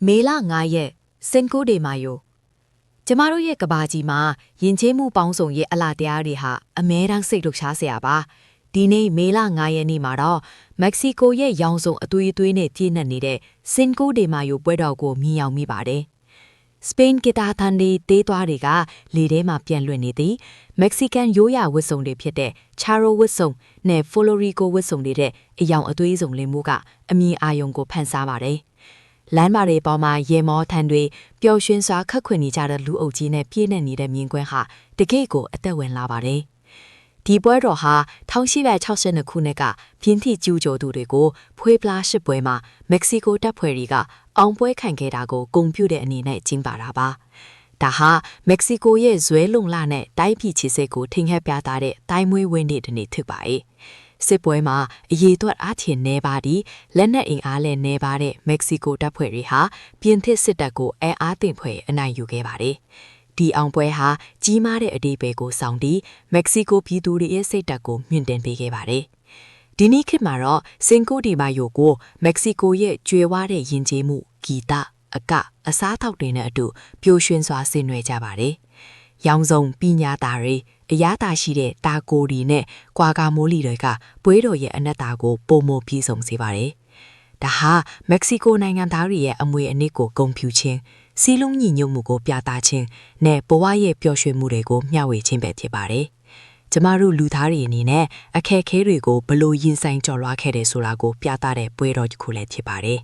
မေလ9ရက်စင်ကိုဒေမာယိုကျမတို့ရဲ့ကဘာကြီးမှာယဉ်ကျေးမှုပေါင်းစုံရဲ့အလားတရားတွေဟာအမဲတမ်းစိတ်လှုပ်ရှားစရာပါဒီနေ့မေလ9ရက်နေ့မှာတော့မက္ကဆီကိုရဲ့ရောင်စုံအသွေးအသွေးနဲ့ပြည့်နှက်နေတဲ့စင်ကိုဒေမာယိုပွဲတော်ကိုမြင်ရောက်မိပါတယ်စပိန်ဂီတာသံတွေတေးသွားတွေကလေထဲမှာပြန်လွင့်နေသည်မက္ကဆီကန်ရိုးရာဝတ်စုံတွေဖြစ်တဲ့ချာရိုဝတ်စုံနဲ့ဖိုလိုရီကိုဝတ်စုံတွေတဲ့အယောင်အသွေးစုံလင်းမှုကအမြင်အာရုံကိုဖန်ဆားပါတယ်လမ်းမတွေပေါ်မှာရေမောထန်တွေပျော်ရွှင်စွာခတ်ခွင်နေကြတဲ့လူအုပ်ကြီးနဲ့ပြည့်နှက်နေတဲ့မြင်ကွင်းဟာတကယ့်ကိုအသက်ဝင်လာပါတယ်။ဒီပွဲတော်ဟာ1862ခုနှစ်ကပြင်းထန်ကျူးကျော်သူတွေကိုဖွေးပလားရှစ်ပွဲမှာမက္ကဆီကိုတပ်ဖွဲ့တွေကအောင်ပွဲခံခဲ့တာကိုဂုဏ်ပြုတဲ့အနေနဲ့ကျင်းပတာပါ။ဒါဟာမက္ကဆီကိုရဲ့ဇွဲလုံလနဲ့တိုင်းပြည်ချစ်စိတ်ကိုထင်ဟပ်ပြသတဲ့တိုင်းမွေးဝင်းနေ့တစ်နေ့ဖြစ်ပါရဲ့။စစ်ပွဲမှာအရေးသွက်အားထင်နေပါသည်လက်နက်အင်အားလည်းနေပါတဲ့မက္ကဆီကိုတပ်ဖွဲ့တွေဟာပြင်သစ်စစ်တပ်ကိုအင်အားတင်ဖွဲ့အနိုင်ယူခဲ့ပါတယ်။ဒီအောင်ပွဲဟာကြီးမားတဲ့အဓိပ္ပာယ်ကိုဆောင်ပြီးမက္ကဆီကိုပြည်သူတွေရဲ့စိတ်ဓာတ်ကိုမြင့်တင်ပေးခဲ့ပါတယ်။ဒီနေ့ခေတ်မှာတော့စင်ကိုဒီမာယိုကိုမက္ကဆီကိုရဲ့ကျွယ်ဝတဲ့ယဉ်ကျေးမှုဂီတအကအစားအသောက်တွေနဲ့အတူပျော်ရွှင်စွာဆင်နွှဲကြပါတယ်။ရောင်စုံပညာသားတွေအရသာရှိတဲ့တာကိုဒီနဲ့ကွာကာမိုးလီတွေကပွဲတော်ရဲ့အနက်တာကိုပုံမပြည့်စုံစေပါတယ်။ဒါဟာမက္ကဆီကိုနိုင်ငံသားတွေရဲ့အမွေအနှစ်ကိုဂုဏ်ပြုခြင်းစီးလုံးညီညွတ်မှုကိုပြသခြင်းနဲ့ဘဝရဲ့ပျော်ရွှင်မှုတွေကိုမျှဝေခြင်းပဲဖြစ်ပါတယ်။ကျမတို့လူသားတွေအနေနဲ့အခက်အခဲတွေကိုဘယ်လိုရင်ဆိုင်ကျော်လွှားခဲ့တယ်ဆိုတာကိုပြသတဲ့ပွဲတော်တစ်ခုလည်းဖြစ်ပါတယ်